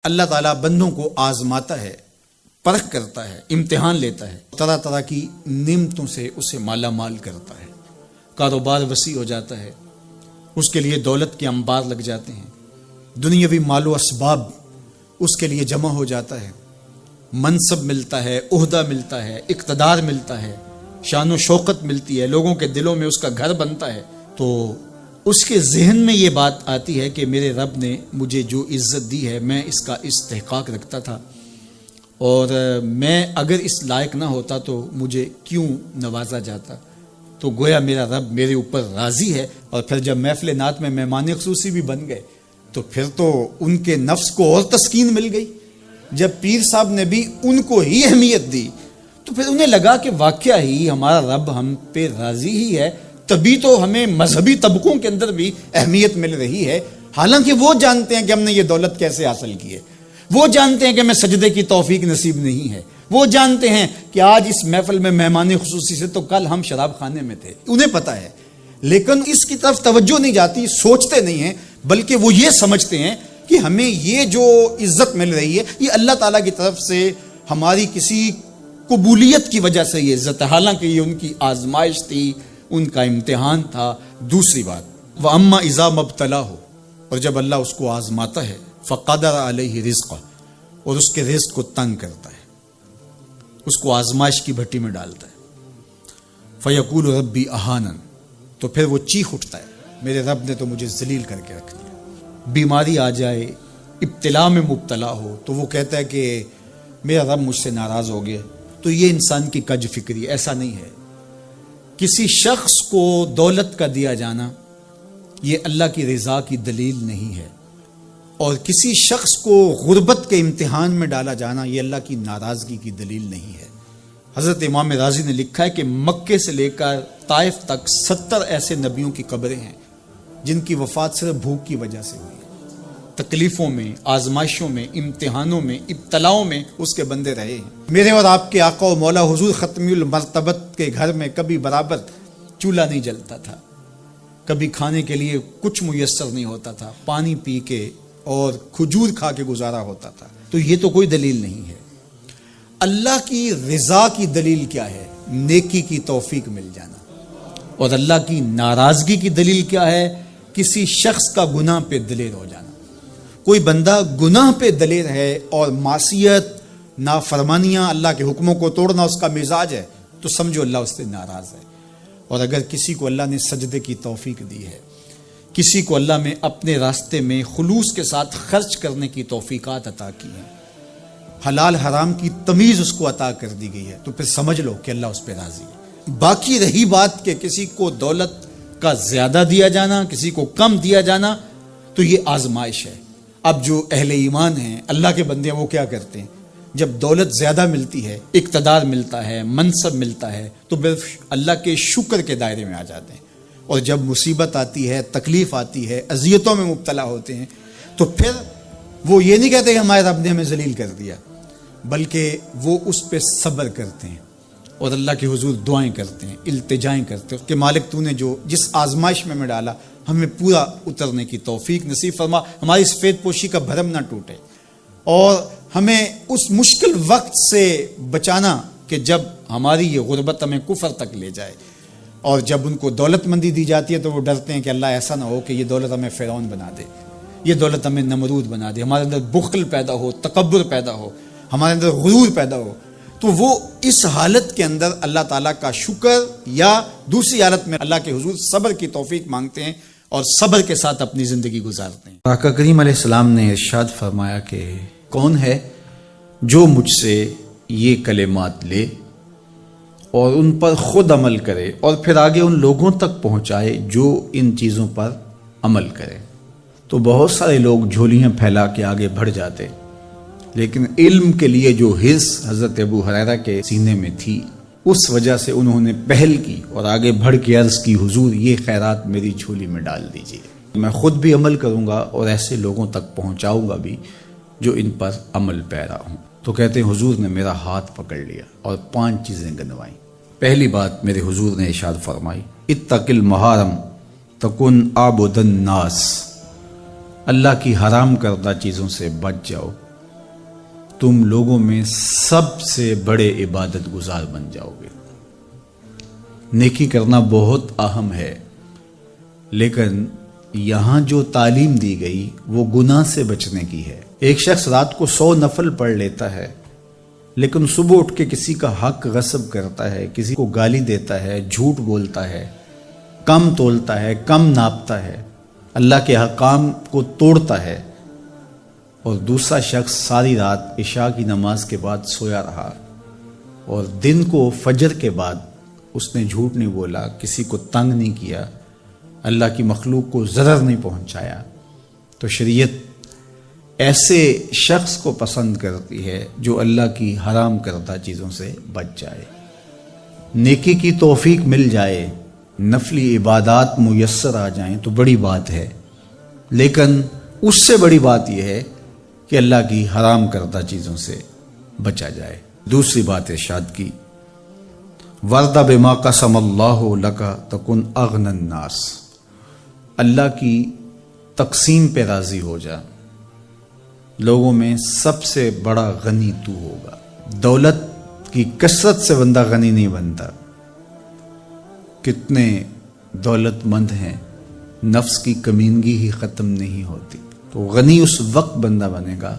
اللہ تعالیٰ بندوں کو آزماتا ہے، پرکھ کرتا ہے، امتحان لیتا ہے، طرح طرح کی نعمتوں سے اسے مالا مال کرتا ہے، کاروبار وسیع ہو جاتا ہے، اس کے لیے دولت کے انبار لگ جاتے ہیں، دنیاوی مال و اسباب اس کے لیے جمع ہو جاتا ہے، منصب ملتا ہے، عہدہ ملتا ہے، اقتدار ملتا ہے، شان و شوکت ملتی ہے، لوگوں کے دلوں میں اس کا گھر بنتا ہے، تو اس کے ذہن میں یہ بات آتی ہے کہ میرے رب نے مجھے جو عزت دی ہے میں اس کا استحقاق رکھتا تھا، اور میں اگر اس لائق نہ ہوتا تو مجھے کیوں نوازا جاتا، تو گویا میرا رب میرے اوپر راضی ہے۔ اور پھر جب محفل نعت میں مہمان خصوصی بھی بن گئے تو پھر تو ان کے نفس کو اور تسکین مل گئی۔ جب پیر صاحب نے بھی ان کو ہی اہمیت دی تو پھر انہیں لگا کہ واقعہ ہی ہمارا رب ہم پہ راضی ہی ہے، تبھی تو ہمیں مذہبی طبقوں کے اندر بھی اہمیت مل رہی ہے، حالانکہ وہ جانتے ہیں کہ ہم نے یہ دولت کیسے حاصل کی ہے، وہ جانتے ہیں کہ ہمیں سجدے کی توفیق نصیب نہیں ہے، وہ جانتے ہیں کہ آج اس محفل میں مہمان خصوصی سے تو کل ہم شراب خانے میں تھے، انہیں پتہ ہے، لیکن اس کی طرف توجہ نہیں جاتی، سوچتے نہیں ہیں، بلکہ وہ یہ سمجھتے ہیں کہ ہمیں یہ جو عزت مل رہی ہے یہ اللہ تعالیٰ کی طرف سے ہماری کسی قبولیت کی وجہ سے یہ عزت ہے، حالانکہ یہ ان کی آزمائش تھی، ان کا امتحان تھا۔ دوسری بات، وَأَمَّا إِذَا مَبْتَلَاهُ، اور جب اللہ اس کو آزماتا ہے، فَقَدَرَ عَلَيْهِ رِزْقَهُ، اور اس کے رزق کو تنگ کرتا ہے، اس کو آزمائش کی بھٹی میں ڈالتا ہے، فَيَقُولُ رَبِّي أَهَانَنِ، تو پھر وہ چیخ اٹھتا ہے میرے رب نے تو مجھے ذلیل کر کے رکھ دیا۔ بیماری آ جائے، ابتلا میں مبتلا ہو تو وہ کہتا ہے کہ میرا رب مجھ سے ناراض ہو گیا، تو یہ انسان کی کج فکری، ایسا نہیں ہے۔ کسی شخص کو دولت کا دیا جانا یہ اللہ کی رضا کی دلیل نہیں ہے، اور کسی شخص کو غربت کے امتحان میں ڈالا جانا یہ اللہ کی ناراضگی کی دلیل نہیں ہے۔ حضرت امام رازی نے لکھا ہے کہ مکے سے لے کر طائف تک 70 ایسے نبیوں کی قبریں ہیں جن کی وفات صرف بھوک کی وجہ سے ہوئی، تکلیفوں میں، آزمائشوں میں، امتحانوں میں، ابتلاؤں میں اس کے بندے رہے ہیں۔ میرے اور آپ کے آقا و مولا حضور ختمی المرتبت کے گھر میں کبھی برابر چولہا نہیں جلتا تھا، کبھی کھانے کے لیے کچھ میسر نہیں ہوتا تھا، پانی پی کے اور کھجور کھا کے گزارا ہوتا تھا، تو یہ تو کوئی دلیل نہیں ہے۔ اللہ کی رضا کی دلیل کیا ہے؟ نیکی کی توفیق مل جانا، اور اللہ کی ناراضگی کی دلیل کیا ہے؟ کسی شخص کا گناہ پہ دلیر ہو جانا۔ کوئی بندہ گناہ پہ دلیر ہے اور معصیت، نافرمانیاں، اللہ کے حکموں کو توڑنا اس کا مزاج ہے، تو سمجھو اللہ اس سے ناراض ہے۔ اور اگر کسی کو اللہ نے سجدے کی توفیق دی ہے، کسی کو اللہ نے اپنے راستے میں خلوص کے ساتھ خرچ کرنے کی توفیقات عطا کی ہیں، حلال حرام کی تمیز اس کو عطا کر دی گئی ہے، تو پھر سمجھ لو کہ اللہ اس پہ راضی ہے۔ باقی رہی بات کہ کسی کو دولت کا زیادہ دیا جانا، کسی کو کم دیا جانا، تو یہ آزمائش ہے۔ اب جو اہل ایمان ہیں، اللہ کے بندے ہیں، وہ کیا کرتے ہیں؟ جب دولت زیادہ ملتی ہے، اقتدار ملتا ہے، منصب ملتا ہے، تو صرف اللہ کے شکر کے دائرے میں آ جاتے ہیں، اور جب مصیبت آتی ہے، تکلیف آتی ہے، اذیتوں میں مبتلا ہوتے ہیں، تو پھر وہ یہ نہیں کہتے کہ ہمارے رب نے ہمیں ذلیل کر دیا، بلکہ وہ اس پہ صبر کرتے ہیں اور اللہ کے حضور دعائیں کرتے ہیں، التجائیں کرتے ہیں کہ مالک تو نے جو جس آزمائش میں ڈالا ہمیں پورا اترنے کی توفیق نصیب فرما، ہماری سفید پوشی کا بھرم نہ ٹوٹے، اور ہمیں اس مشکل وقت سے بچانا کہ جب ہماری یہ غربت ہمیں کفر تک لے جائے، اور جب ان کو دولت مندی دی جاتی ہے تو وہ ڈرتے ہیں کہ اللہ ایسا نہ ہو کہ یہ دولت ہمیں فرعون بنا دے، یہ دولت ہمیں نمرود بنا دے، ہمارے اندر بخل پیدا ہو، تکبر پیدا ہو، ہمارے اندر غرور پیدا ہو، تو وہ اس حالت کے اندر اللہ تعالیٰ کا شکر یا دوسری حالت میں اللہ کے حضور صبر کی توفیق مانگتے ہیں اور صبر کے ساتھ اپنی زندگی گزارتے ہیں۔ آقا کریم علیہ السلام نے ارشاد فرمایا کہ کون ہے جو مجھ سے یہ کلمات لے اور ان پر خود عمل کرے اور پھر آگے ان لوگوں تک پہنچائے جو ان چیزوں پر عمل کرے۔ تو بہت سارے لوگ جھولیاں پھیلا کے آگے بڑھ جاتے، لیکن علم کے لیے جو حرص حضرت ابو ہریرہ کے سینے میں تھی، اس وجہ سے انہوں نے پہل کی اور آگے بڑھ کے عرض کی حضور یہ خیرات میری جھولی میں ڈال دیجیے، میں خود بھی عمل کروں گا اور ایسے لوگوں تک پہنچاؤں گا بھی جو ان پر عمل پیرا ہوں۔ تو کہتے ہیں حضور نے میرا ہاتھ پکڑ لیا اور 5 چیزیں گنوائیں۔ پہلی بات میرے حضور نے ارشاد فرمائی، اتق المحارم تکن عابد الناس، اللہ کی حرام کردہ چیزوں سے بچ جاؤ تم لوگوں میں سب سے بڑے عبادت گزار بن جاؤ گے۔ نیکی کرنا بہت اہم ہے، لیکن یہاں جو تعلیم دی گئی وہ گناہ سے بچنے کی ہے۔ ایک شخص رات کو 100 نفل پڑھ لیتا ہے، لیکن صبح اٹھ کے کسی کا حق غصب کرتا ہے، کسی کو گالی دیتا ہے، جھوٹ بولتا ہے، کم تولتا ہے، کم ناپتا ہے، اللہ کے حکام کو توڑتا ہے، اور دوسرا شخص ساری رات عشاء کی نماز کے بعد سویا رہا اور دن کو فجر کے بعد اس نے جھوٹ نہیں بولا، کسی کو تنگ نہیں کیا، اللہ کی مخلوق کو ضرر نہیں پہنچایا، تو شریعت ایسے شخص کو پسند کرتی ہے جو اللہ کی حرام کردہ چیزوں سے بچ جائے۔ نیکی کی توفیق مل جائے، نفلی عبادات میسر آ جائیں تو بڑی بات ہے، لیکن اس سے بڑی بات یہ ہے کہ اللہ کی حرام کردہ چیزوں سے بچا جائے۔ دوسری بات ارشاد کی، وَرْضَ بِمَا قَسَمَ اللَّهُ لَكَ تَكُنْ أَغْنَى النَّاسِ، اللہ کی تقسیم پہ راضی ہو جا، لوگوں میں سب سے بڑا غنی تو ہوگا۔ دولت کی کثرت سے بندہ غنی نہیں بنتا، کتنے دولت مند ہیں، نفس کی کمینگی ہی ختم نہیں ہوتی۔ تو غنی اس وقت بندہ بنے گا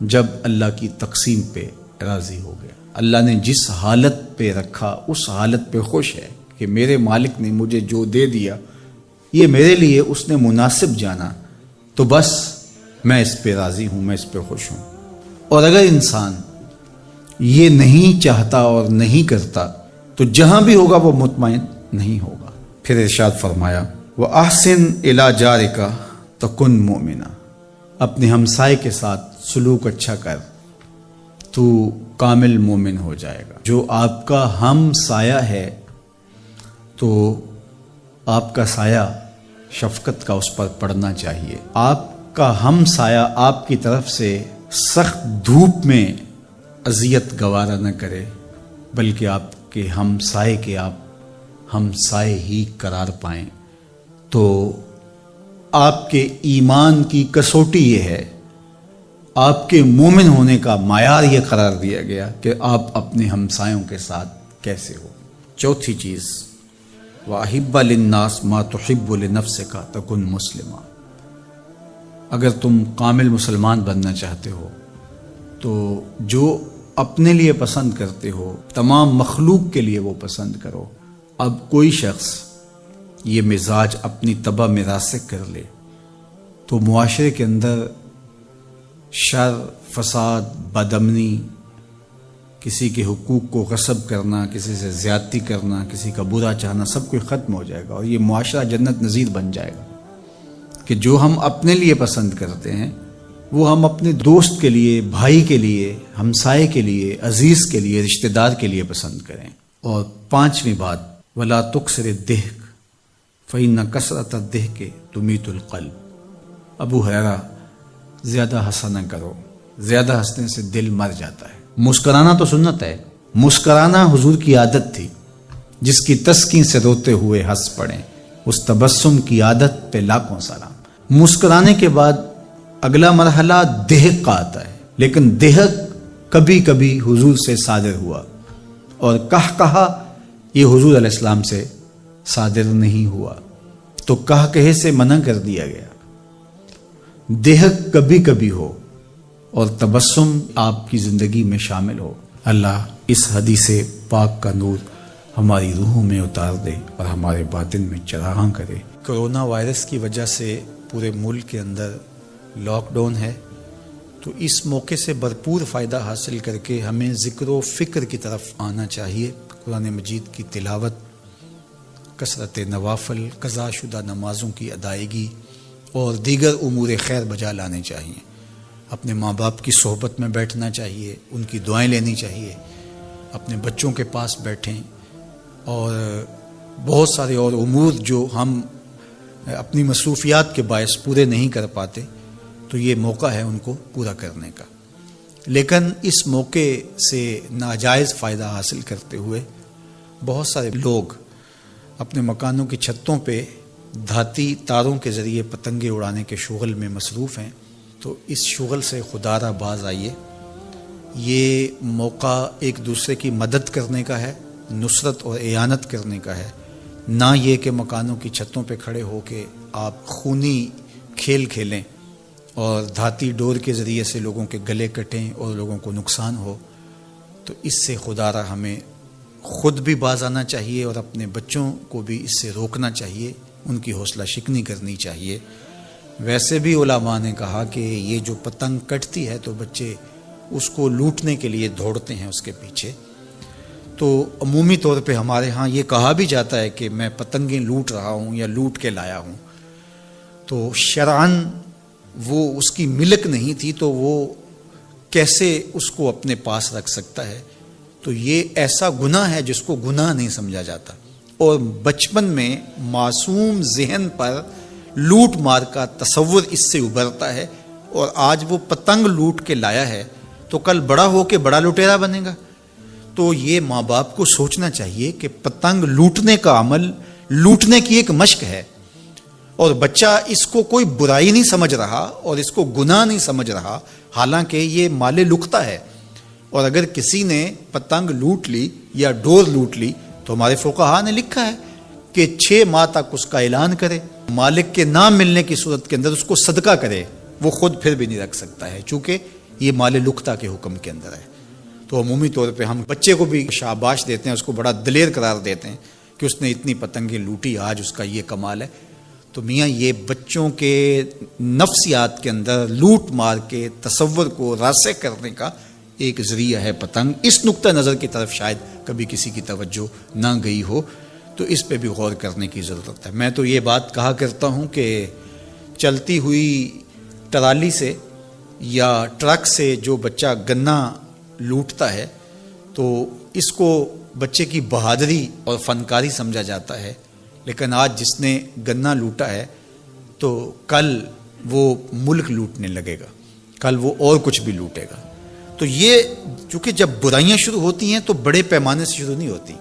جب اللہ کی تقسیم پہ راضی ہو گیا، اللہ نے جس حالت پہ رکھا اس حالت پہ خوش ہے کہ میرے مالک نے مجھے جو دے دیا یہ میرے لیے اس نے مناسب جانا، تو بس میں اس پہ راضی ہوں، میں اس پہ خوش ہوں۔ اور اگر انسان یہ نہیں چاہتا اور نہیں کرتا تو جہاں بھی ہوگا وہ مطمئن نہیں ہوگا۔ پھر ارشاد فرمایا، وَأَحْسِنْ إِلَى جَارِكَ تَكُنْ مُؤْمِنًا، اپنے ہمسائے کے ساتھ سلوک اچھا کر تو کامل مومن ہو جائے گا۔ جو آپ کا ہم سایہ ہے تو آپ کا سایہ شفقت کا اس پر پڑنا چاہیے۔ آپ کا ہم سایہ آپ کی طرف سے سخت دھوپ میں اذیت گوارا نہ کرے، بلکہ آپ کے ہم سائے کے آپ ہم سائے ہی قرار پائیں، تو آپ کے ایمان کی کسوٹی یہ ہے، آپ کے مومن ہونے کا معیار یہ قرار دیا گیا کہ آپ اپنے ہمسایوں کے ساتھ کیسے ہو۔ چوتھی چیز، وَأَحِبَّ لِلنَّاسِ مَا تُحِبُّ لِنَفْسِكَ تَكُنْ مُسْلِمًا، اگر تم کامل مسلمان بننا چاہتے ہو تو جو اپنے لیے پسند کرتے ہو تمام مخلوق کے لیے وہ پسند کرو۔ اب کوئی شخص یہ مزاج اپنی طبع میں راسخ کر لے تو معاشرے کے اندر شر، فساد، بدامنی، کسی کے حقوق کو غصب کرنا، کسی سے زیادتی کرنا، کسی کا برا چاہنا، سب کچھ ختم ہو جائے گا، اور یہ معاشرہ جنت نظیر بن جائے گا کہ جو ہم اپنے لیے پسند کرتے ہیں وہ ہم اپنے دوست کے لیے، بھائی کے لیے، ہمسائے کے لیے، عزیز کے لیے، رشتہ دار کے لیے پسند کریں۔ اور پانچویں بات، وَلَا تُكْثِرِ الضِّحْكَ فَإِنَّ كَثْرَةَ الضِّحْكِ تُمِيتُ الْقَلْبَ، ابو ہریرہ، زیادہ ہنسا نہ کرو، زیادہ ہنسنے سے دل مر جاتا ہے۔ مسکرانا تو سنت ہے، مسکرانا حضور کی عادت تھی، جس کی تسکین سے روتے ہوئے ہنس پڑیں، اس تبسم کی عادت پہ لاکھوں سلام۔ مسکرانے کے بعد اگلا مرحلہ دہک کا آتا ہے، لیکن دہک کبھی کبھی حضور سے صادر ہوا، اور کہا یہ حضور علیہ السلام سے صادر نہیں ہوا، تو کہے سے منع کر دیا گیا۔ دہک کبھی کبھی ہو اور تبسم آپ کی زندگی میں شامل ہو۔ اللہ اس حدیث پاک کا نور ہماری روحوں میں اتار دے اور ہمارے باطن میں چراغاں کرے۔ کرونا وائرس کی وجہ سے پورے ملک کے اندر لاک ڈاؤن ہے، تو اس موقع سے بھرپور فائدہ حاصل کر کے ہمیں ذکر و فکر کی طرف آنا چاہیے۔ قرآن مجید کی تلاوت، کثرت نوافل، قضا شدہ نمازوں کی ادائیگی اور دیگر امور خیر بجا لانے چاہیے۔ اپنے ماں باپ کی صحبت میں بیٹھنا چاہیے، ان کی دعائیں لینی چاہیے، اپنے بچوں کے پاس بیٹھیں، اور بہت سارے اور امور جو ہم اپنی مصروفیات کے باعث پورے نہیں کر پاتے، تو یہ موقع ہے ان کو پورا کرنے کا۔ لیکن اس موقع سے ناجائز فائدہ حاصل کرتے ہوئے بہت سارے لوگ اپنے مکانوں کی چھتوں پہ دھاتی تاروں کے ذریعے پتنگیں اڑانے کے شغل میں مصروف ہیں، تو اس شغل سے خدا را باز آئیے یہ موقع ایک دوسرے کی مدد کرنے کا ہے، نصرت اور اعانت کرنے کا ہے، نہ یہ کہ مکانوں کی چھتوں پہ کھڑے ہو کے آپ خونی کھیل کھیلیں اور دھاتی ڈور کے ذریعے سے لوگوں کے گلے کٹیں اور لوگوں کو نقصان ہو۔ تو اس سے خدا را ہمیں خود بھی باز آنا چاہیے اور اپنے بچوں کو بھی اس سے روکنا چاہیے، ان کی حوصلہ شکنی کرنی چاہیے۔ ویسے بھی علماء نے کہا کہ یہ جو پتنگ کٹتی ہے تو بچے اس کو لوٹنے کے لیے دوڑتے ہیں اس کے پیچھے۔ تو عمومی طور پہ ہمارے ہاں یہ کہا بھی جاتا ہے کہ میں پتنگیں لوٹ رہا ہوں یا لوٹ کے لایا ہوں، تو شرعاً وہ اس کی ملک نہیں تھی تو وہ کیسے اس کو اپنے پاس رکھ سکتا ہے؟ تو یہ ایسا گناہ ہے جس کو گناہ نہیں سمجھا جاتا، اور بچپن میں معصوم ذہن پر لوٹ مار کا تصور اس سے ابھرتا ہے، اور آج وہ پتنگ لوٹ کے لایا ہے تو کل بڑا ہو کے بڑا لٹیرا بنے گا۔ تو یہ ماں باپ کو سوچنا چاہیے کہ پتنگ لوٹنے کا عمل لوٹنے کی ایک مشق ہے، اور بچہ اس کو کوئی برائی نہیں سمجھ رہا اور اس کو گناہ نہیں سمجھ رہا، حالانکہ یہ مال لکتا ہے۔ اور اگر کسی نے پتنگ لوٹ لی یا ڈور لوٹ لی تو ہمارے فقہا نے لکھا ہے کہ 6 ماہ تک اس کا اعلان کرے، مالک کے نہ ملنے کی صورت کے اندر اس کو صدقہ کرے، وہ خود پھر بھی نہیں رکھ سکتا ہے چونکہ یہ مال لکتا کے حکم کے اندر ہے۔ تو عمومی طور پہ ہم بچے کو بھی شاباش دیتے ہیں، اس کو بڑا دلیر قرار دیتے ہیں کہ اس نے اتنی پتنگیں لوٹی، آج اس کا یہ کمال ہے۔ تو میاں یہ بچوں کے نفسیات کے اندر لوٹ مار کے تصور کو راسخ کرنے کا ایک ذریعہ ہے پتنگ۔ اس نقطہ نظر کی طرف شاید کبھی کسی کی توجہ نہ گئی ہو، تو اس پہ بھی غور کرنے کی ضرورت ہے۔ میں تو یہ بات کہا کرتا ہوں کہ چلتی ہوئی ٹرالی سے یا ٹرک سے جو بچہ گنا لوٹتا ہے تو اس کو بچے کی بہادری اور فنکاری سمجھا جاتا ہے، لیکن آج جس نے گنا لوٹا ہے تو کل وہ ملک لوٹنے لگے گا، کل وہ اور کچھ بھی لوٹے گا۔ تو یہ چونکہ جب برائیاں شروع ہوتی ہیں تو بڑے پیمانے سے شروع نہیں ہوتی،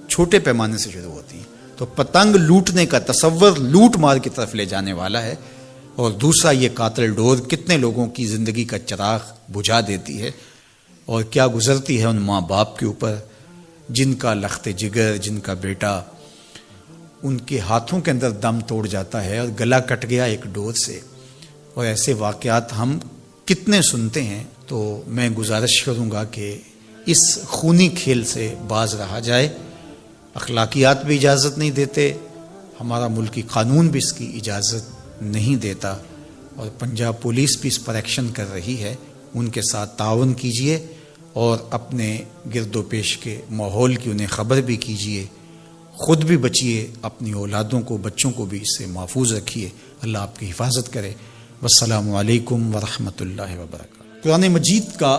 چھوٹے پیمانے سے شروع ہوتی ہیں۔ تو پتنگ لوٹنے کا تصور لوٹ مار کی طرف لے جانے والا ہے، اور دوسرا یہ قاتل ڈور کتنے لوگوں کی زندگی کا چراغ بجھا دیتی ہے، اور کیا گزرتی ہے ان ماں باپ کے اوپر جن کا لخت جگر، جن کا بیٹا ان کے ہاتھوں کے اندر دم توڑ جاتا ہے اور گلا کٹ گیا ایک ڈور سے۔ اور ایسے واقعات ہم کتنے سنتے ہیں۔ تو میں گزارش کروں گا کہ اس خونی کھیل سے باز رہا جائے۔ اخلاقیات بھی اجازت نہیں دیتے، ہمارا ملکی قانون بھی اس کی اجازت نہیں دیتا، اور پنجاب پولیس بھی اس پر ایکشن کر رہی ہے۔ ان کے ساتھ تعاون کیجیے اور اپنے گرد و پیش کے ماحول کی انہیں خبر بھی کیجیے، خود بھی بچیے، اپنی اولادوں کو، بچوں کو بھی اس سے محفوظ رکھیے۔ اللہ آپ کی حفاظت کرے۔ والسلام علیکم ورحمۃ اللہ وبرکاتہ۔ قرآن مجید کا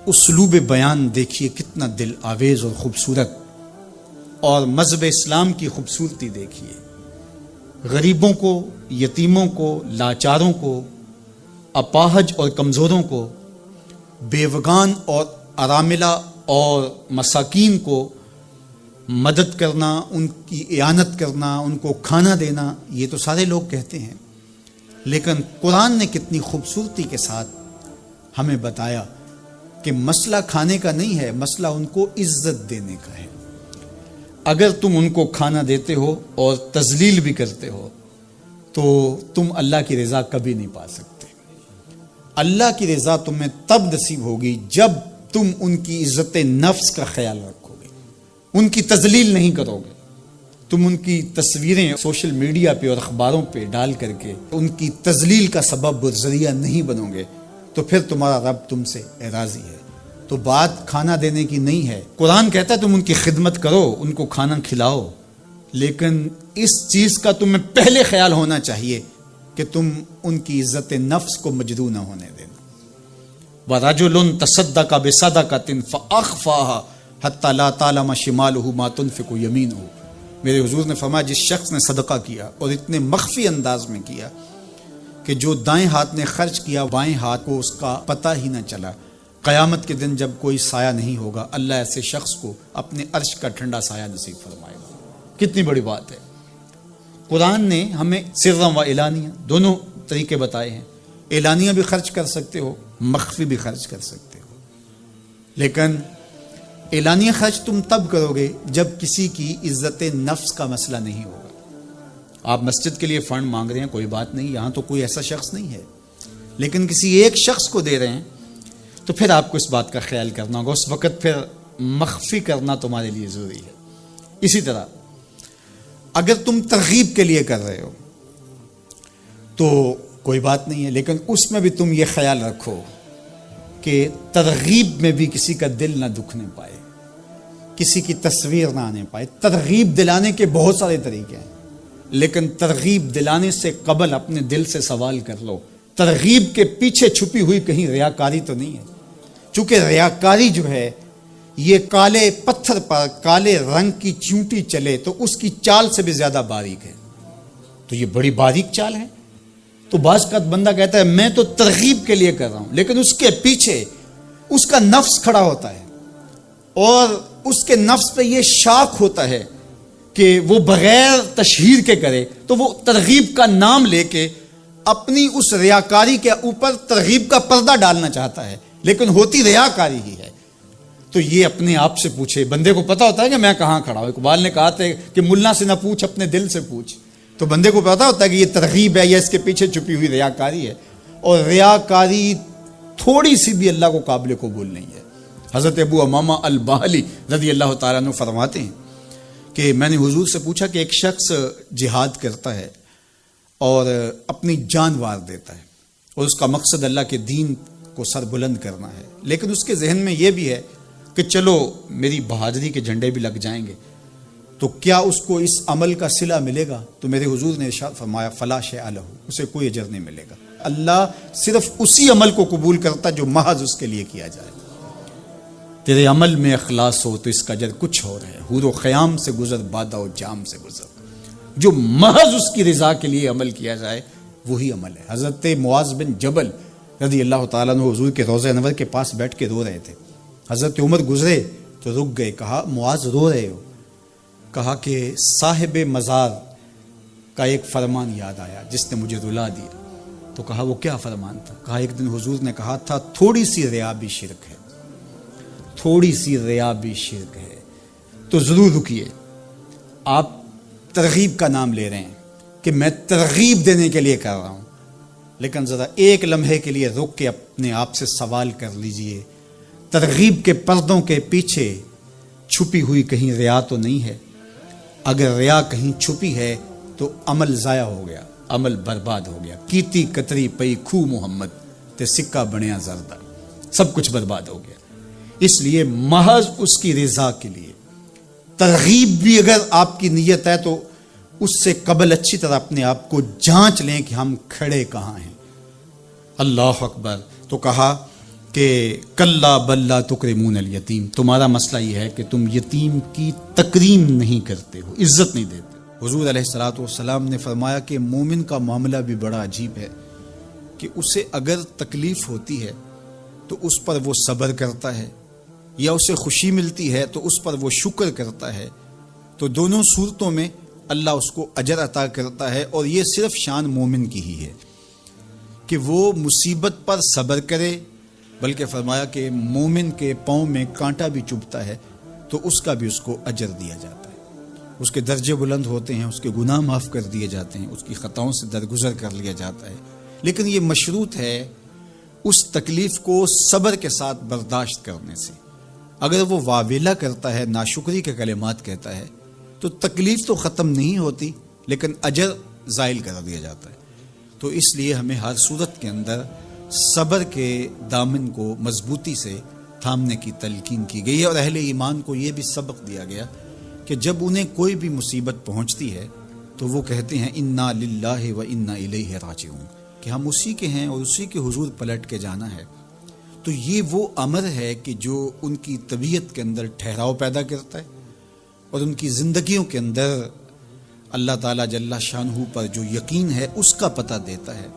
اسلوب بیان دیکھیے کتنا دل آویز اور خوبصورت، اور مذہب اسلام کی خوبصورتی دیکھیے۔ غریبوں کو، یتیموں کو، لاچاروں کو، اپاہج اور کمزوروں کو، بیوگان اور اراملہ اور مساکین کو مدد کرنا، ان کی اعانت کرنا، ان کو کھانا دینا، یہ تو سارے لوگ کہتے ہیں، لیکن قرآن نے کتنی خوبصورتی کے ساتھ ہمیں بتایا کہ مسئلہ کھانے کا نہیں ہے، مسئلہ ان کو عزت دینے کا ہے۔ اگر تم ان کو کھانا دیتے ہو اور تذلیل بھی کرتے ہو تو تم اللہ کی رضا کبھی نہیں پا سکتے۔ اللہ کی رضا تمہیں تب نصیب ہوگی جب تم ان کی عزت نفس کا خیال رکھو گے، ان کی تذلیل نہیں کرو گے۔ تم ان کی تصویریں سوشل میڈیا پہ اور اخباروں پہ ڈال کر کے ان کی تذلیل کا سبب اور ذریعہ نہیں بنو گے تو پھر تمہارا رب تم سے راضی ہے۔ تو بات کھانا دینے کی نہیں ہے، قرآن کہتا ہے تم ان کی خدمت کرو، ان کو کھانا کھلاؤ، لیکن اس چیز کا تمہیں پہلے خیال ہونا چاہیے کہ تم ان کی عزت نفس کو مجروح نہ ہونے دینا۔ وَرَجُلٌ تَصَدَّقَ بِصَدَقَةٍ فَأَخْفَاهَا حَتَّى لَا تَعْلَمَ شِمَالُهُ مَا تُنْفِقُ يَمِينُهُ۔ میرے حضور نے فرمایا جس شخص نے صدقہ کیا اور اتنے مخفی انداز میں کیا کہ جو دائیں ہاتھ نے خرچ کیا بائیں ہاتھ کو اس کا پتہ ہی نہ چلا، قیامت کے دن جب کوئی سایہ نہیں ہوگا اللہ ایسے شخص کو اپنے عرش کا ٹھنڈا سایہ نصیب فرمائے گا۔ کتنی بڑی بات ہے۔ قرآن نے ہمیں سرًا و اعلانیہ دونوں طریقے بتائے ہیں۔ اعلانیہ بھی خرچ کر سکتے ہو، مخفی بھی خرچ کر سکتے ہو۔ لیکن اعلانیہ خرچ تم تب کرو گے جب کسی کی عزت نفس کا مسئلہ نہیں ہوگا. آپ مسجد کے لیے فنڈ مانگ رہے ہیں، کوئی بات نہیں، یہاں تو کوئی ایسا شخص نہیں ہے، لیکن کسی ایک شخص کو دے رہے ہیں تو پھر آپ کو اس بات کا خیال کرنا ہوگا، اس وقت پھر مخفی کرنا تمہارے لیے ضروری ہے. اسی طرح اگر تم ترغیب کے لیے کر رہے ہو تو کوئی بات نہیں ہے، لیکن اس میں بھی تم یہ خیال رکھو کہ ترغیب میں بھی کسی کا دل نہ دکھنے پائے، کسی کی تصویر نہ آنے پائے. ترغیب دلانے کے بہت سارے طریقے ہیں، لیکن ترغیب دلانے سے قبل اپنے دل سے سوال کر لو ترغیب کے پیچھے چھپی ہوئی کہیں ریاکاری تو نہیں ہے. چونکہ ریاکاری جو ہے یہ کالے پتھر پر کالے رنگ کی چونٹی چلے تو اس کی چال سے بھی زیادہ باریک ہے، تو یہ بڑی باریک چال ہے. تو بعض کا بندہ کہتا ہے میں تو ترغیب کے لیے کر رہا ہوں، لیکن اس کے پیچھے اس کا نفس کھڑا ہوتا ہے اور اس کے نفس پہ یہ شاک ہوتا ہے کہ وہ بغیر تشہیر کے کرے، تو وہ ترغیب کا نام لے کے اپنی اس ریاکاری کے اوپر ترغیب کا پردہ ڈالنا چاہتا ہے، لیکن ہوتی ریاکاری ہی ہے. تو یہ اپنے آپ سے پوچھے. بندے کو پتا ہوتا ہے کہ میں کہاں کھڑا ہوں. اقبال نے کہا تھا کہ ملا سے نہ پوچھ اپنے دل سے پوچھ. تو بندے کو پتا ہوتا ہے کہ یہ ترغیب ہے یا اس کے پیچھے چھپی ہوئی ریاکاری ہے، اور ریاکاری تھوڑی سی بھی اللہ کو قابل قبول نہیں ہے. حضرت ابو امامہ الباہلی رضی اللہ تعالیٰ عنہ فرماتے ہیں کہ میں نے حضور سے پوچھا کہ ایک شخص جہاد کرتا ہے اور اپنی جان وار دیتا ہے اور اس کا مقصد اللہ کے دین کو سر بلند کرنا ہے، لیکن اس کے ذہن میں یہ بھی ہے کہ چلو میری بہادری کے جھنڈے بھی لگ جائیں گے، تو کیا اس کو اس عمل کا صلہ ملے گا؟ تو میرے حضور نے ارشاد فرمایا فلا شیء لہ، اسے کوئی اجر نہیں ملے گا. اللہ صرف اسی عمل کو قبول کرتا جو محض اس کے لیے کیا جائے. تیرے عمل میں اخلاص ہو تو اس کا اجر کچھ اور ہے. حور و خیام سے گزر، بادہ و جام سے گزر. جو محض اس کی رضا کے لیے عمل کیا جائے وہی عمل ہے. حضرت معاذ بن جبل رضی اللہ تعالیٰ عنہ حضور کے روضہ انور کے پاس بیٹھ کے رو رہے تھے. حضرت عمر گزرے تو رک گئے. کہا معاذ رو رہے ہو؟ کہا کہ صاحب مزار کا ایک فرمان یاد آیا جس نے مجھے رلا دیا. تو کہا وہ کیا فرمان تھا؟ کہا ایک دن حضور نے کہا تھا تھوڑی سی ریا بھی شرک ہے، تھوڑی سی ریا بھی شرک ہے. تو ضرور رکیے. آپ ترغیب کا نام لے رہے ہیں کہ میں ترغیب دینے کے لیے کر رہا ہوں، لیکن ذرا ایک لمحے کے لیے رک کے اپنے آپ سے سوال کر لیجئے ترغیب کے پردوں کے پیچھے چھپی ہوئی کہیں ریا تو نہیں ہے؟ اگر ریا کہیں چھپی ہے تو عمل ضائع ہو گیا، عمل برباد ہو گیا. کیتی کتری پئی کھو محمد تے سکہ بنیا زردہ، سب کچھ برباد ہو گیا. اس لیے محض اس کی رضا کے لیے ترغیب بھی اگر آپ کی نیت ہے تو اس سے قبل اچھی طرح اپنے آپ کو جانچ لیں کہ ہم کھڑے کہاں ہیں. اللہ اکبر. تو کہا کہ کلا بل لا تکرمون الیتیم، تمہارا مسئلہ یہ ہے کہ تم یتیم کی تکریم نہیں کرتے ہو، عزت نہیں دیتے. حضور علیہ الصلوۃ والسلام نے فرمایا کہ مومن کا معاملہ بھی بڑا عجیب ہے کہ اسے اگر تکلیف ہوتی ہے تو اس پر وہ صبر کرتا ہے، یا اسے خوشی ملتی ہے تو اس پر وہ شکر کرتا ہے. تو دونوں صورتوں میں اللہ اس کو اجر عطا کرتا ہے. اور یہ صرف شان مومن کی ہی ہے کہ وہ مصیبت پر صبر کرے، بلکہ فرمایا کہ مومن کے پاؤں میں کانٹا بھی چبھتا ہے تو اس کا بھی اس کو اجر دیا جاتا ہے. اس کے درجے بلند ہوتے ہیں، اس کے گناہ معاف کر دیے جاتے ہیں، اس کی خطاؤں سے درگزر کر لیا جاتا ہے. لیکن یہ مشروط ہے اس تکلیف کو صبر کے ساتھ برداشت کرنے سے. اگر وہ واویلا کرتا ہے، ناشکری کے کلمات کہتا ہے، تو تکلیف تو ختم نہیں ہوتی لیکن اجر زائل کر دیا جاتا ہے. تو اس لیے ہمیں ہر صورت کے اندر صبر کے دامن کو مضبوطی سے تھامنے کی تلقین کی گئی ہے. اور اہل ایمان کو یہ بھی سبق دیا گیا کہ جب انہیں کوئی بھی مصیبت پہنچتی ہے تو وہ کہتے ہیں انا للہ و انا الیہ راجعون، کہ ہم اسی کے ہیں اور اسی کے حضور پلٹ کے جانا ہے. تو یہ وہ امر ہے کہ جو ان کی طبیعت کے اندر ٹھہراؤ پیدا کرتا ہے اور ان کی زندگیوں کے اندر اللہ تعالیٰ جل شانہ پر جو یقین ہے اس کا پتہ دیتا ہے.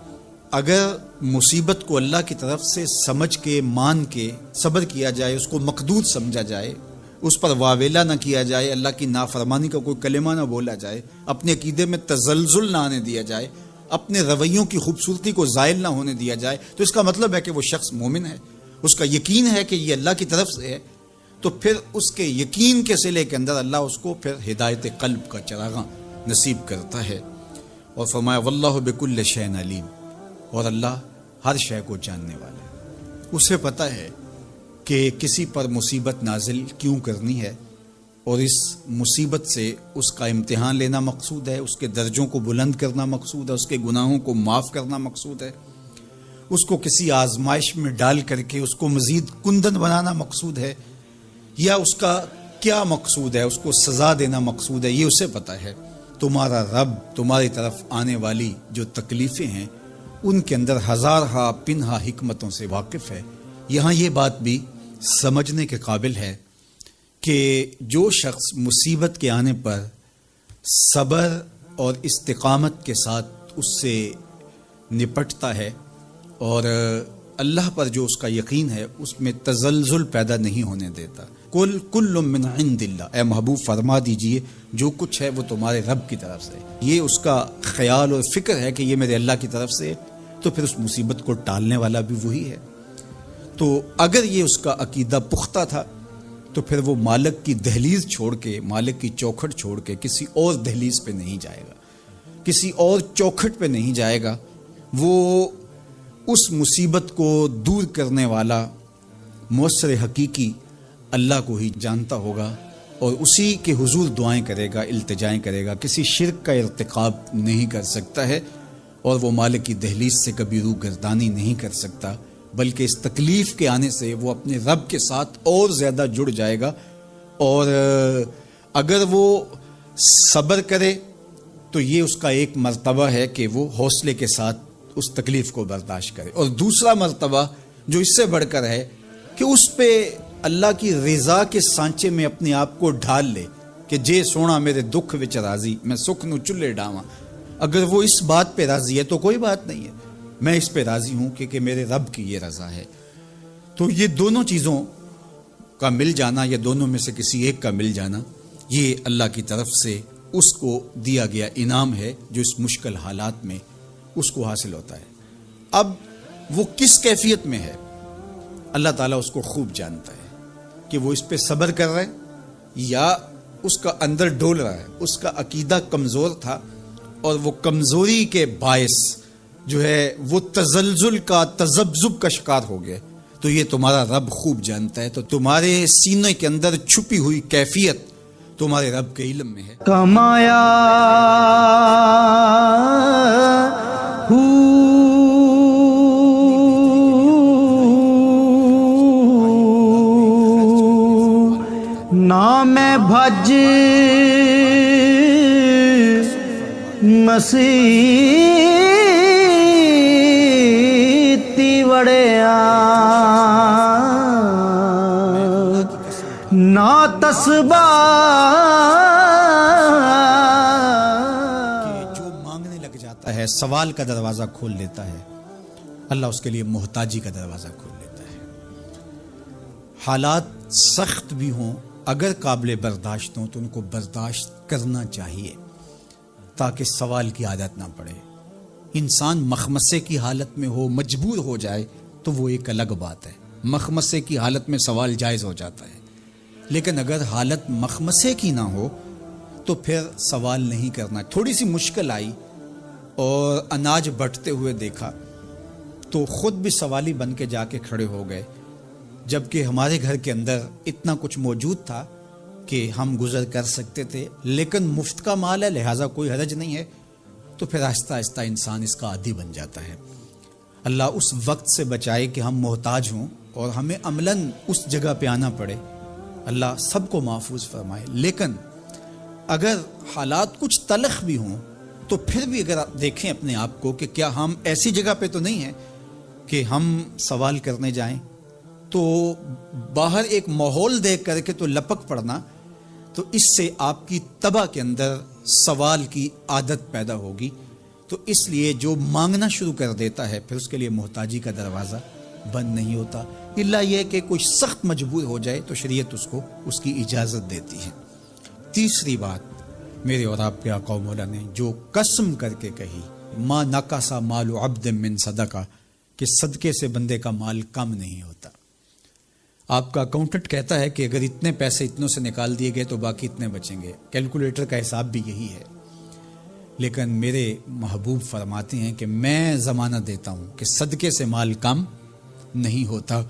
اگر مصیبت کو اللہ کی طرف سے سمجھ کے مان کے صبر کیا جائے، اس کو مقدور سمجھا جائے، اس پر واویلا نہ کیا جائے، اللہ کی نافرمانی کا کوئی کلمہ نہ بولا جائے، اپنے عقیدے میں تزلزل نہ آنے دیا جائے، اپنے رویوں کی خوبصورتی کو زائل نہ ہونے دیا جائے، تو اس کا مطلب ہے کہ وہ شخص مومن ہے. اس کا یقین ہے کہ یہ اللہ کی طرف سے ہے، تو پھر اس کے یقین کے صلے کے اندر اللہ اس کو پھر ہدایت قلب کا چراغاں نصیب کرتا ہے۔ اور فرمایا واللہ بکل شیء علیم، اور اللہ ہر شے کو جاننے والا ہے، اسے پتہ ہے کہ کسی پر مصیبت نازل کیوں کرنی ہے، اور اس مصیبت سے اس کا امتحان لینا مقصود ہے، اس کے درجوں کو بلند کرنا مقصود ہے، اس کے گناہوں کو معاف کرنا مقصود ہے، اس کو کسی آزمائش میں ڈال کر کے اس کو مزید کندن بنانا مقصود ہے، یا اس کا کیا مقصود ہے، اس کو سزا دینا مقصود ہے، یہ اسے پتہ ہے۔ تمہارا رب تمہاری طرف آنے والی جو تکلیفیں ہیں ان کے اندر ہزارہا پنہا حکمتوں سے واقف ہے۔ یہاں یہ بات بھی سمجھنے کے قابل ہے کہ جو شخص مصیبت کے آنے پر صبر اور استقامت کے ساتھ اس سے نپٹتا ہے اور اللہ پر جو اس کا یقین ہے اس میں تزلزل پیدا نہیں ہونے دیتا، کل من عند اللہ، اے محبوب فرما دیجئے جو کچھ ہے وہ تمہارے رب کی طرف سے، یہ اس کا خیال اور فکر ہے کہ یہ میرے اللہ کی طرف سے، تو پھر اس مصیبت کو ٹالنے والا بھی وہی ہے۔ تو اگر یہ اس کا عقیدہ پختہ تھا تو پھر وہ مالک کی دہلیز چھوڑ کے، مالک کی چوکھٹ چھوڑ کے کسی اور دہلیز پہ نہیں جائے گا، کسی اور چوکھٹ پہ نہیں جائے گا، وہ اس مصیبت کو دور کرنے والا مؤثر حقیقی اللہ کو ہی جانتا ہوگا، اور اسی کے حضور دعائیں کرے گا، التجائیں کرے گا، کسی شرک کا ارتکاب نہیں کر سکتا ہے، اور وہ مالک کی دہلیز سے کبھی روح گردانی نہیں کر سکتا، بلکہ اس تکلیف کے آنے سے وہ اپنے رب کے ساتھ اور زیادہ جڑ جائے گا، اور اگر وہ صبر کرے تو یہ اس کا ایک مرتبہ ہے کہ وہ حوصلے کے ساتھ اس تکلیف کو برداشت کرے، اور دوسرا مرتبہ جو اس سے بڑھ کر ہے کہ اس پہ اللہ کی رضا کے سانچے میں اپنے آپ کو ڈھال لے کہ جے سونا میرے دکھ وچ راضی، میں سکھ نو چلے ڈاواں۔ اگر وہ اس بات پہ راضی ہے تو کوئی بات نہیں ہے، میں اس پہ راضی ہوں کہ میرے رب کی یہ رضا ہے۔ تو یہ دونوں چیزوں کا مل جانا، یا دونوں میں سے کسی ایک کا مل جانا، یہ اللہ کی طرف سے اس کو دیا گیا انعام ہے جو اس مشکل حالات میں اس کو حاصل ہوتا ہے۔ اب وہ کس کیفیت میں ہے اللہ تعالیٰ اس کو خوب جانتا ہے، کہ وہ اس پہ صبر کر رہا ہے یا اس کا اندر ڈول رہا ہے، اس کا عقیدہ کمزور تھا اور وہ کمزوری کے باعث جو ہے وہ تزلزل کا، تذبذب کا شکار ہو گیا، تو یہ تمہارا رب خوب جانتا ہے۔ تو تمہارے سینے کے اندر چھپی ہوئی کیفیت تمہارے رب کے علم میں ہے۔ کمایا نام بھج مسیتی وڑیا نا تسبا جو مانگنے لگ جاتا ہے، سوال کا دروازہ کھول لیتا ہے، اللہ اس کے لیے محتاجی کا دروازہ کھول لیتا ہے۔ حالات سخت بھی ہوں، اگر قابل برداشت ہوں تو ان کو برداشت کرنا چاہیے تاکہ سوال کی عادت نہ پڑے۔ انسان مخمصے کی حالت میں ہو، مجبور ہو جائے تو وہ ایک الگ بات ہے، مخمصے کی حالت میں سوال جائز ہو جاتا ہے، لیکن اگر حالت مخمصے کی نہ ہو تو پھر سوال نہیں کرنا۔ تھوڑی سی مشکل آئی اور اناج بٹتے ہوئے دیکھا تو خود بھی سوالی بن کے جا کے کھڑے ہو گئے، جبکہ ہمارے گھر کے اندر اتنا کچھ موجود تھا کہ ہم گزر کر سکتے تھے، لیکن مفت کا مال ہے لہٰذا کوئی حرج نہیں ہے، تو پھر آہستہ آہستہ انسان اس کا عادی بن جاتا ہے۔ اللہ اس وقت سے بچائے کہ ہم محتاج ہوں اور ہمیں عملاً اس جگہ پہ آنا پڑے، اللہ سب کو محفوظ فرمائے۔ لیکن اگر حالات کچھ تلخ بھی ہوں تو پھر بھی اگر آپ دیکھیں اپنے آپ کو کہ کیا ہم ایسی جگہ پہ تو نہیں ہیں کہ ہم سوال کرنے جائیں، تو باہر ایک ماحول دیکھ کر کے تو لپک پڑنا، تو اس سے آپ کی طبع کے اندر سوال کی عادت پیدا ہوگی۔ تو اس لیے جو مانگنا شروع کر دیتا ہے پھر اس کے لیے محتاجی کا دروازہ بند نہیں ہوتا، الا یہ کہ کوئی سخت مجبور ہو جائے تو شریعت اس کو اس کی اجازت دیتی ہے۔ تیسری بات میرے اور آپ کے آقا و مولا نے جو قسم کر کے کہی، ما نقص مال عبد من صدقہ، کہ صدقے سے بندے کا مال کم نہیں ہوتا۔ آپ کا اکاؤنٹنٹ کہتا ہے کہ اگر اتنے پیسے اتنوں سے نکال دیے گئے تو باقی اتنے بچیں گے، کیلکولیٹر کا حساب بھی یہی ہے، لیکن میرے محبوب فرماتے ہیں کہ میں ضمانت دیتا ہوں کہ صدقے سے مال کم نہیں ہوتا،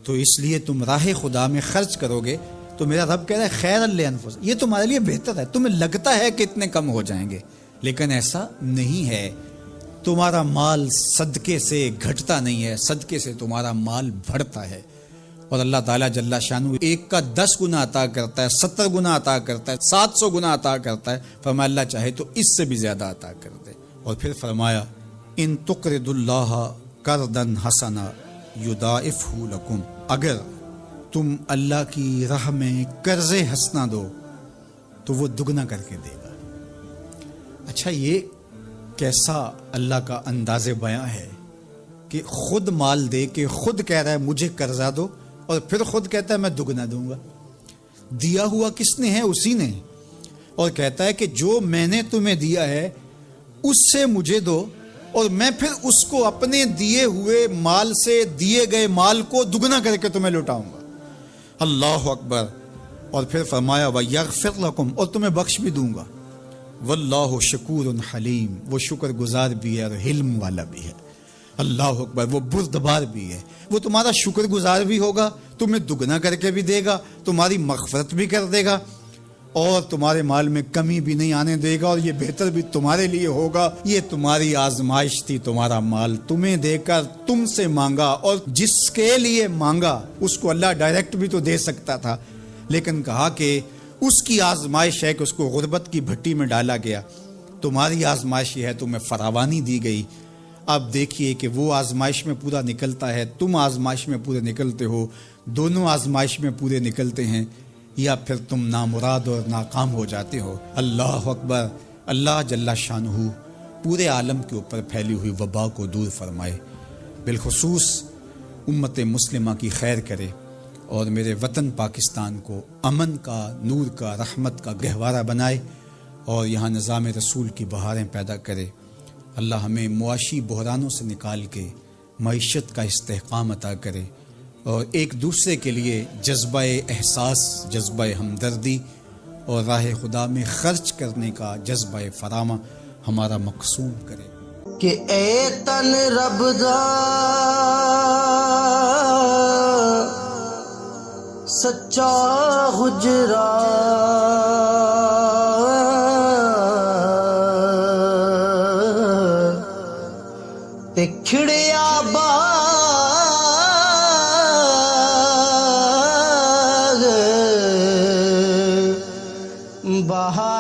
تو اس لیے تم راہ خدا میں خرچ کرو گے تو میرا رب کہہ رہا ہے خیر لانفس، یہ تمہارے لیے بہتر ہے، تمہیں لگتا ہے کہ اتنے کم ہو جائیں گے لیکن ایسا نہیں ہے، تمہارا مال صدقے سے گھٹتا نہیں ہے، صدقے سے تمہارا مال بڑھتا ہے، اور اللہ تعالیٰ جل شانہ ایک کا 10 گنا عطا کرتا ہے، 70 گنا عطا کرتا ہے، 700 گنا عطا کرتا ہے، فرمایا اللہ چاہے تو اس سے بھی زیادہ عطا کر دے، اور پھر فرمایا ان تقرضوا اللہ قرضا حسنا یضاعفہ لکم، اگر تم اللہ کی راہ میں قرض حسنہ دو تو وہ دگنا کر کے دے گا۔ اچھا، یہ کیسا اللہ کا انداز بیاں ہے کہ خود مال دے کے خود کہہ رہا ہے مجھے قرضہ دو، اور پھر خود کہتا ہے میں دگنا دوں گا۔ دیا ہوا کس نے ہے؟ اسی نے، اور کہتا ہے کہ جو میں نے تمہیں دیا ہے اس سے مجھے دو، اور میں پھر اس کو اپنے دیے ہوئے مال سے دیے گئے مال کو دگنا کر کے تمہیں لوٹاؤں گا۔ اللہ اکبر، اور پھر فرمایا وَيَغْفِرْ لَكُمْ، اور تمہیں بخش بھی دوں گا۔ واللہ شکور حلیم، وہ شکر گزار بھی ہے اور حلم والا بھی ہے۔ اللہ اکبر، وہ بردبار بھی ہے، وہ تمہارا شکر گزار بھی ہوگا، تمہیں دگنا کر کے بھی دے گا، تمہاری مغفرت بھی کر دے گا، اور تمہارے مال میں کمی بھی نہیں آنے دے گا، اور یہ بہتر بھی تمہارے لیے ہوگا۔ یہ تمہاری آزمائش تھی، تمہارا مال تمہیں دے کر تم سے مانگا، اور جس کے لیے مانگا اس کو اللہ ڈائریکٹ بھی تو دے سکتا تھا، لیکن کہا کہ اس کی آزمائش ہے کہ اس کو غربت کی بھٹی میں ڈالا گیا، تمہاری آزمائش یہ ہے تمہیں فراوانی دی گئی۔ اب دیکھیے کہ وہ آزمائش میں پورا نکلتا ہے، تم آزمائش میں پورے نکلتے ہو، دونوں آزمائش میں پورے نکلتے ہیں، یا پھر تم نامراد اور ناکام ہو جاتے ہو۔ اللہ اکبر، اللہ جل شانہ پورے عالم کے اوپر پھیلی ہوئی وبا کو دور فرمائے، بالخصوص امت مسلمہ کی خیر کرے، اور میرے وطن پاکستان کو امن کا، نور کا، رحمت کا گہوارہ بنائے، اور یہاں نظام رسول کی بہاریں پیدا کرے۔ اللہ ہمیں معاشی بحرانوں سے نکال کے معیشت کا استحکام عطا کرے، اور ایک دوسرے کے لیے جذبہ احساس، جذبہ ہمدردی اور راہ خدا میں خرچ کرنے کا جذبہ فراواں ہمارا مقصود کرے۔ کہ اے تن رب دا سچا حجرا، تے کھڑیا باغ بہار